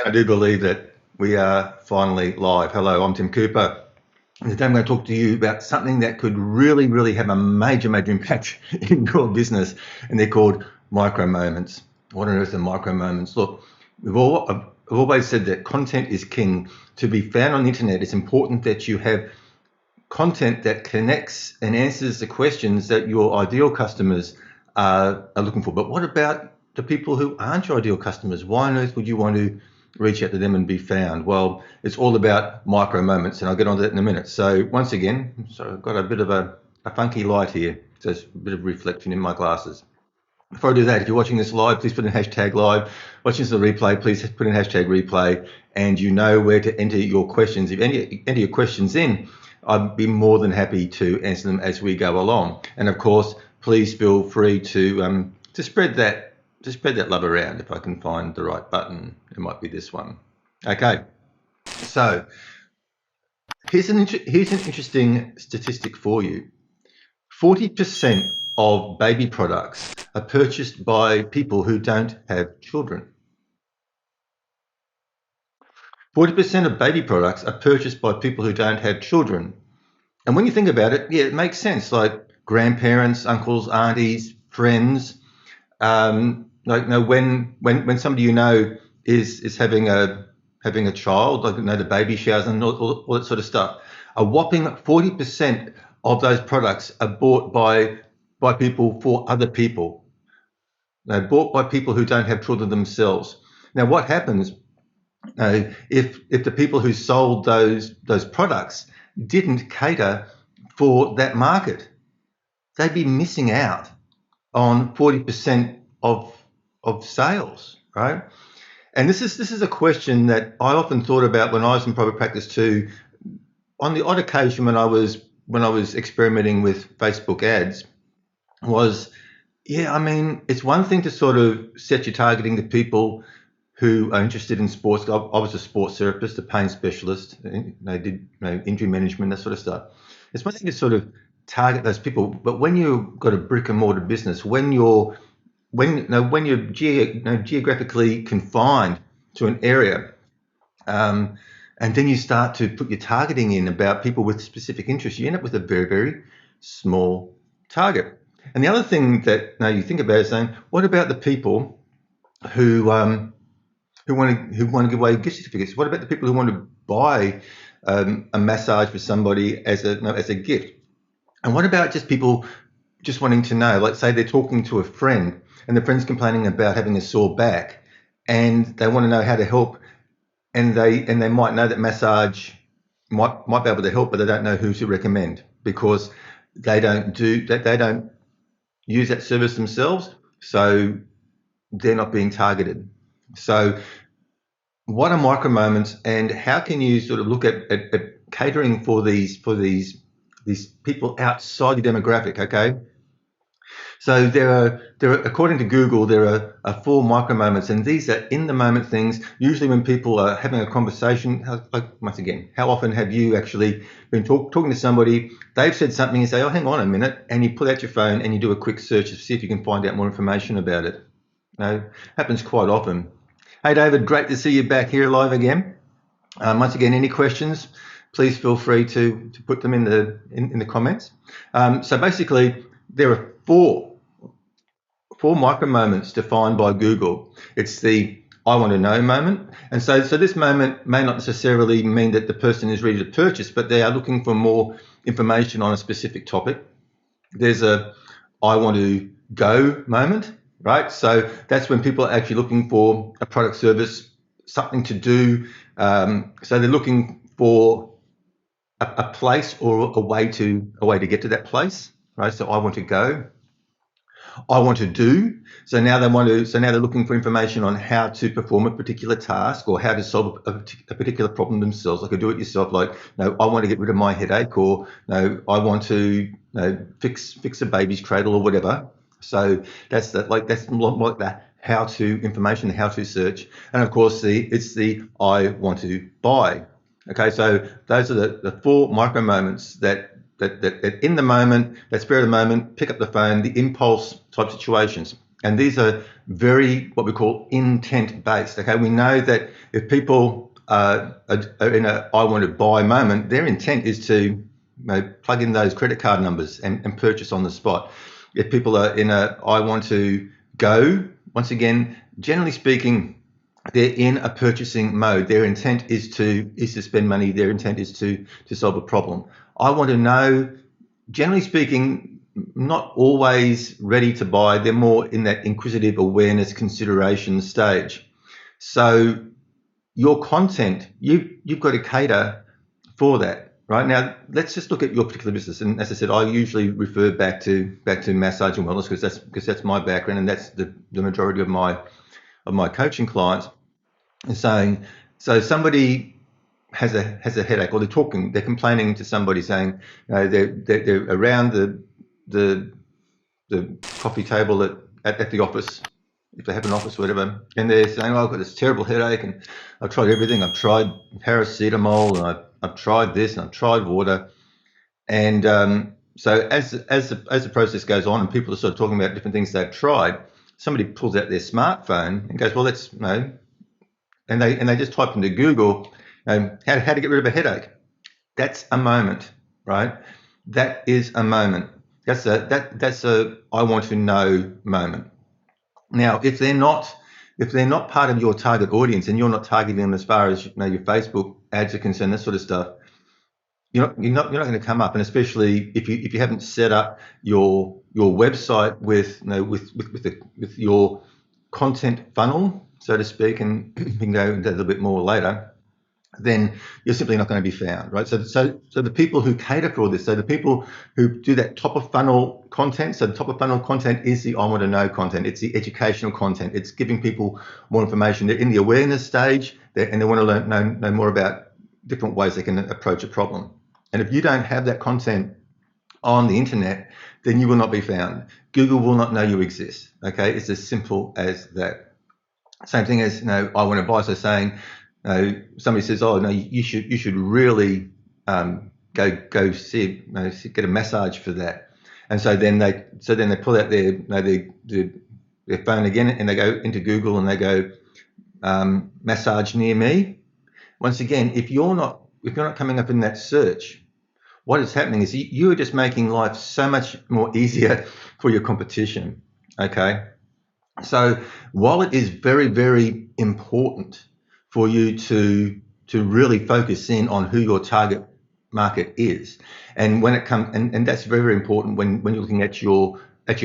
And I do believe that we are finally live. Hello, I'm Tim Cooper. And today I'm going to talk to you about something that could really, really have a major, major impact in your business. And they're called micro moments. What on earth are micro moments? Look, I've always said that content is king. To be found on the internet, it's important that you have content that connects and answers the questions that your ideal customers are looking for. But what about the people who aren't your ideal customers? Why on earth would you want to reach out to them and be found? Well, it's all about micro moments, and I'll get onto that in a minute. So once again, I've got a bit of a funky light here, so it's a bit of reflection in my glasses. Before I do that, if you're watching this live, please put in hashtag live. Watching this on the replay, please put in hashtag replay, and you know where to enter your questions. If you enter your questions in, I'd be more than happy to answer them as we go along. And of course, please feel free to spread that love around. If I can find the right button, it might be this one. Okay, so here's an interesting statistic for you. 40% of baby products are purchased by people who don't have children. 40% of baby products are purchased by people who don't have children. And when you think about it, yeah, it makes sense. Like grandparents, uncles, aunties, friends. When somebody you know is having a child, like the baby showers and all that sort of stuff, a whopping 40% of those products are bought by people for other people. They're bought by people who don't have children themselves. Now, what happens if the people who sold those products didn't cater for that market? They'd be missing out on 40% of sales, right? And this is a question that I often thought about when I was in private practice too. On the odd occasion when I was experimenting with Facebook ads, it's one thing to sort of set your targeting to people who are interested in sports. I was a sports therapist, a pain specialist. They did injury management, that sort of stuff. It's one thing to sort of target those people, but when you've got a brick and mortar business, when you're geographically confined to an area, and then you start to put your targeting in about people with specific interests, you end up with a very, very small target. And the other thing that you think about is saying, what about the people who want to give away gift certificates? What about the people who want to buy a massage for somebody as a gift? And what about just people just wanting to know? Like, say they're talking to a friend and the friend's complaining about having a sore back, and they want to know how to help, and they might know that massage might be able to help, but they don't know who to recommend because they don't use that service themselves, so they're not being targeted. So what are micro moments, and how can you sort of look at catering for these people outside your demographic? Okay, so there are according to Google, there are 4 micro moments, and these are in the moment things. Usually when people are having a conversation, once again, how often have you actually been talking to somebody, they've said something, you say, oh, hang on a minute, and you pull out your phone and you do a quick search to see if you can find out more information about it. Happens quite often. Hey, David, great to see you back here live again. Once again, any questions, please feel free to put them in the comments. So basically, there are 4 micro moments defined by Google. It's the I want to know moment. And so this moment may not necessarily mean that the person is ready to purchase, but they are looking for more information on a specific topic. There's a I want to go moment, right? So that's when people are actually looking for a product, service, something to do. So they're looking for a place or a way to get to that place, right? So I want to go. I want to do. So now they're looking for information on how to perform a particular task or how to solve a particular problem themselves, like a do-it-yourself. Like, I want to get rid of my headache, or I want to fix a baby's cradle or whatever. So that's like the how-to information, the how-to search, and of course it's the I want to buy. Okay, so those are the 4 micro moments that in the moment, that spur of the moment, pick up the phone, the impulse type situations. And these are very what we call intent based. Okay, we know that if people are in a I want to buy moment, their intent is to plug in those credit card numbers and purchase on the spot. If people are in a I want to go, once again, generally speaking, they're in a purchasing mode. Their intent is to spend money. Their intent is to solve a problem. I want to know, generally speaking, not always ready to buy. They're more in that inquisitive awareness consideration stage. So your content, you've got to cater for that. Right now, let's just look at your particular business. And as I said, I usually refer back to massage and wellness because that's my background and that's the majority of my coaching clients. And saying, so somebody has a headache, or they're complaining to somebody, saying, they're around the coffee table at the office, if they have an office or whatever, and they're saying, oh, I've got this terrible headache and I've tried everything. I've tried paracetamol and I've tried this and I've tried water. And so as the process goes on and people are sort of talking about different things they've tried, somebody pulls out their smartphone and goes, well, let's, and they just type into Google, how to get rid of a headache. That's a moment, right? That is a moment. That's a I want to know moment. Now, if they're not part of your target audience and you're not targeting them as far as your Facebook ads are concerned, that sort of stuff, you're not going to come up. And especially if you haven't set up your website with your content funnel, so to speak, and we can go into that a little bit more later, then you're simply not going to be found, right? So the people who cater for all this, so the people who do that top of funnel content, so the top of funnel content is the I want to know content. It's the educational content. It's giving people more information. They're in the awareness stage, and they want to know more about different ways they can approach a problem. And if you don't have that content on the internet, then you will not be found. Google will not know you exist. Okay, it's as simple as that. Same thing as I want to buy. So saying, somebody says, oh no, you should really go see get a massage for that. And so then they pull out their phone again and they go into Google and they go massage near me. Once again, if you're not coming up in that search, what is happening is you are just making life so much more easier for your competition. Okay, so while it is very, very important for you to really focus in on who your target market is, and when it comes, and that's very, very important when you're looking at your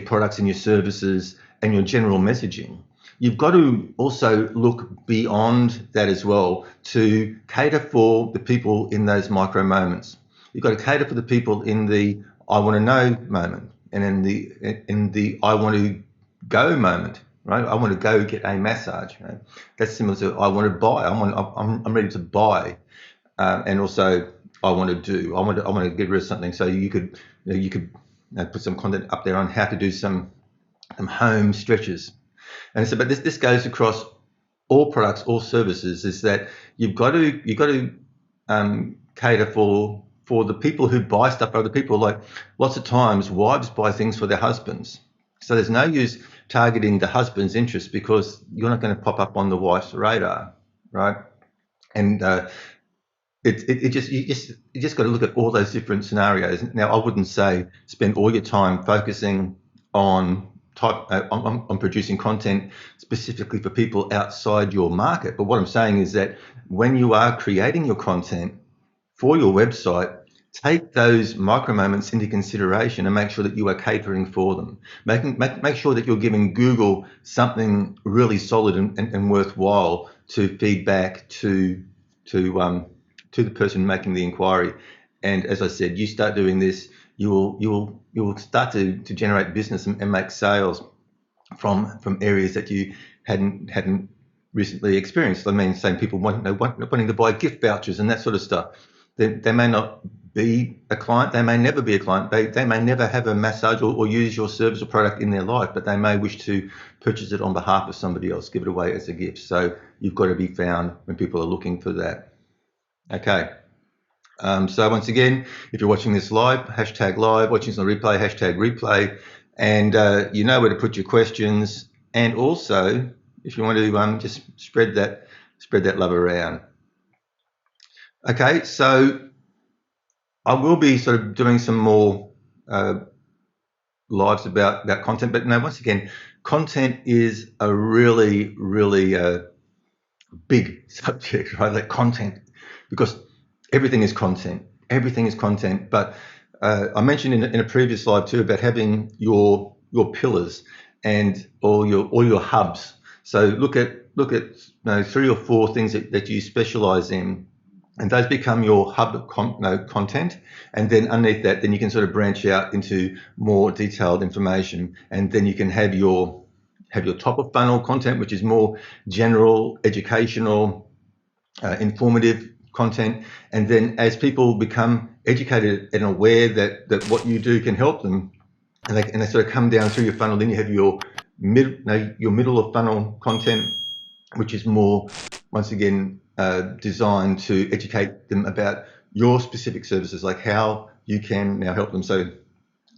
products and your services and your general messaging. You've got to also look beyond that as well to cater for the people in those micro moments. You've got to cater for the people in the I want to know moment and in the I want to go moment, right? I want to go get a massage. Right? That's similar to I want to buy. I'm ready to buy, and also I want to get rid of something. So you could put some content up there on how to do some home stretches. And so, but this goes across all products, all services. Is that you've got to cater for the people who buy stuff for other people. Like lots of times, wives buy things for their husbands. So there's no use targeting the husband's interests because you're not going to pop up on the wife's radar, right? And you just got to look at all those different scenarios. Now, I wouldn't say spend all your time focusing on producing content specifically for people outside your market. But what I'm saying is that when you are creating your content for your website, take those micro moments into consideration and make sure that you are catering for them. Make sure that you're giving Google something really solid and worthwhile to feed back to the person making the inquiry. And as I said, you start doing this, you will start to generate business and make sales from areas that you hadn't recently experienced. I mean, saying people wanting to buy gift vouchers and that sort of stuff. They may not be a client, they may never be a client, they may never have a massage or use your service or product in their life, but they may wish to purchase it on behalf of somebody else, give it away as a gift. So you've got to be found when people are looking for that. Okay. So once again, if you're watching this live, hashtag live, watching this on replay, hashtag replay. and you know where to put your questions, and also if you want to just spread that love around. Okay, so I will be sort of doing some more lives about content, but no, once again, content is a really, really big subject, right? Like content, because everything is content. Everything is content. But I mentioned in a previous live too about having your pillars and all your hubs. So look at 3 or 4 things that you specialize in, and those become your hub content. And then underneath that, then you can sort of branch out into more detailed information, and then you can have your top of funnel content, which is more general, educational, informative content. And then as people become educated and aware that what you do can help them, and they sort of come down through your funnel, then you have your middle of funnel content, which is more, once again, designed to educate them about your specific services, like how you can now help them. So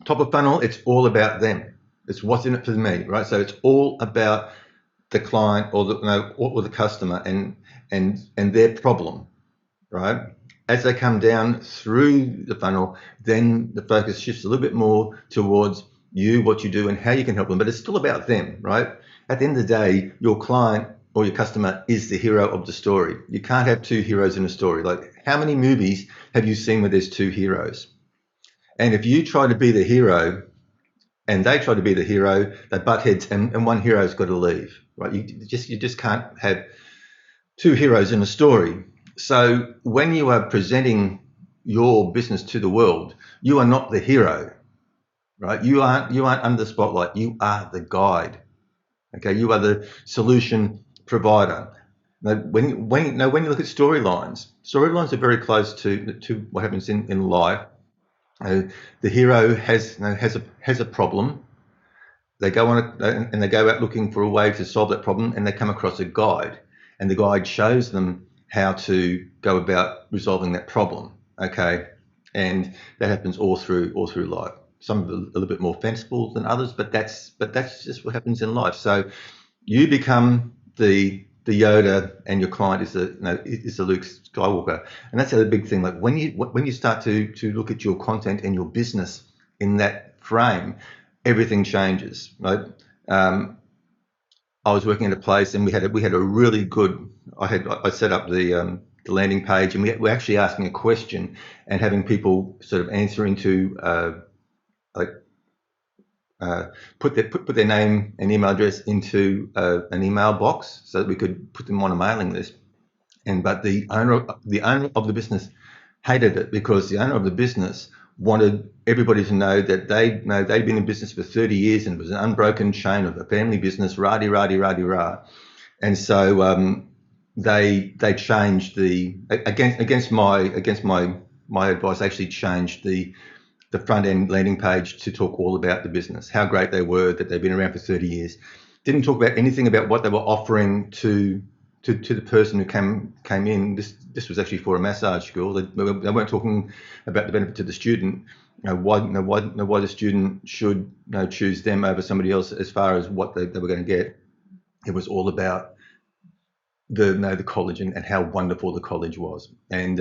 top of funnel, it's all about them. It's what's in it for me, right? So it's all about the client or the customer and their problem, right? As they come down through the funnel, then the focus shifts a little bit more towards you, what you do, and how you can help them. But it's still about them, right? At the end of the day, your client or your customer is the hero of the story. You can't have 2 heroes in a story. Like, how many movies have you seen where there's 2 heroes? And if you try to be the hero and they try to be the hero, they butt heads, and one hero's got to leave, right? You just can't have 2 heroes in a story. So when you are presenting your business to the world, you are not the hero, right? You aren't under the spotlight. You are the guide. Okay, you are the solution provider. Now, when you look at storylines are very close to what happens in life. The hero has a problem. They go on and they go out looking for a way to solve that problem, and they come across a guide, and the guide shows them how to go about resolving that problem. Okay, and that happens all through life. Some a little bit more fanciful than others, but that's just what happens in life. So you become the Yoda, and your client is the Luke Skywalker, and that's the other big thing. Like when you start to look at your content and your business in that frame, everything changes, right? I was working at a place, and we had a really good. I set up the landing page, and we're actually asking a question and having people sort of answer into put their name and email address into an email box so that we could put them on a mailing list. But the owner of the business hated it, because the owner of the business wanted everybody to know that they'd been in business for 30 years and it was an unbroken chain of a family business, rah-de-rah-de-rah-de-rah. And so they changed against my advice, actually changed the front end landing page to talk all about the business, how great they were, that they've been around for 30 years. Didn't talk about anything about what they were offering to the person who came in. This was actually for a massage school. They weren't talking about the benefit to the student. Why the student should choose them over somebody else as far as what they were going to get. It was all about the college and how wonderful the college was. And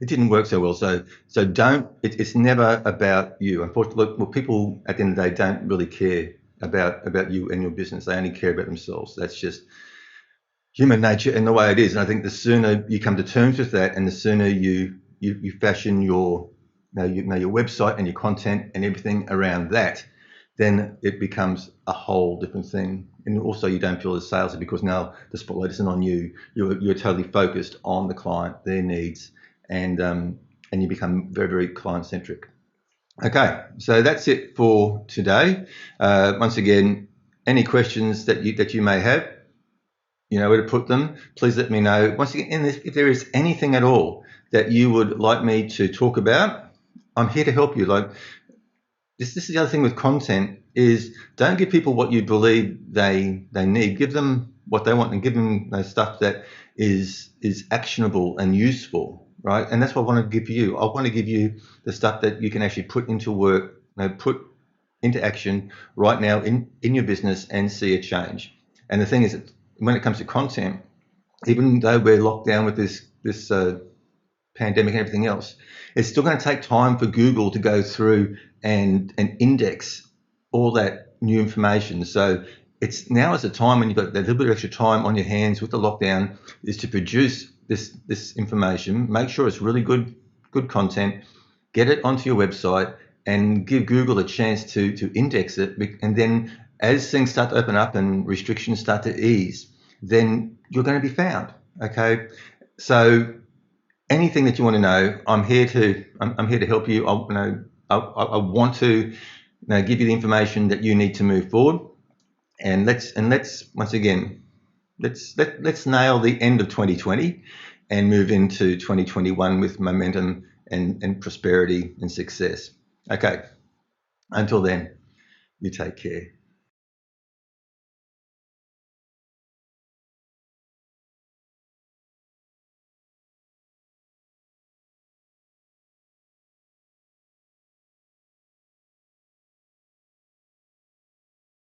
it didn't work so well. So don't. It's never about you. Unfortunately, well, people at the end of the day don't really care about you and your business. They only care about themselves. That's just human nature and the way it is. And I think the sooner you come to terms with that, and the sooner you fashion your your website and your content and everything around that, then it becomes a whole different thing. And also, you don't feel as salesy, because now the spotlight isn't on you. You're totally focused on the client, their needs, and you become very, very client centric. Okay, so that's it for today. Once again, any questions that you may have, you know where to put them. Please let me know. Once again, if there is anything at all that you would like me to talk about, I'm here to help you. Like this is the other thing with content, is don't give people what you believe they need. Give them what they want, and give them stuff that is actionable and useful, right? And that's what I want to give you. I want to give you the stuff that you can actually put into work, put into action right now in your business and see a change. And the thing is that when it comes to content, even though we're locked down with this pandemic and everything else, it's still going to take time for Google to go through and index all that new information. So it's now is a time when you've got a little bit of extra time on your hands with the lockdown, is to produce this information, make sure it's really good content, get it onto your website, and give Google a chance to index it. And then as things start to open up and restrictions start to ease, then you're going to be found. Okay, so anything that you want to know, I'm here to help you. I want to give you the information that you need to move forward. And let's once again, let's nail the end of 2020 and move into 2021 with momentum and prosperity and success. Okay, until then, you take care.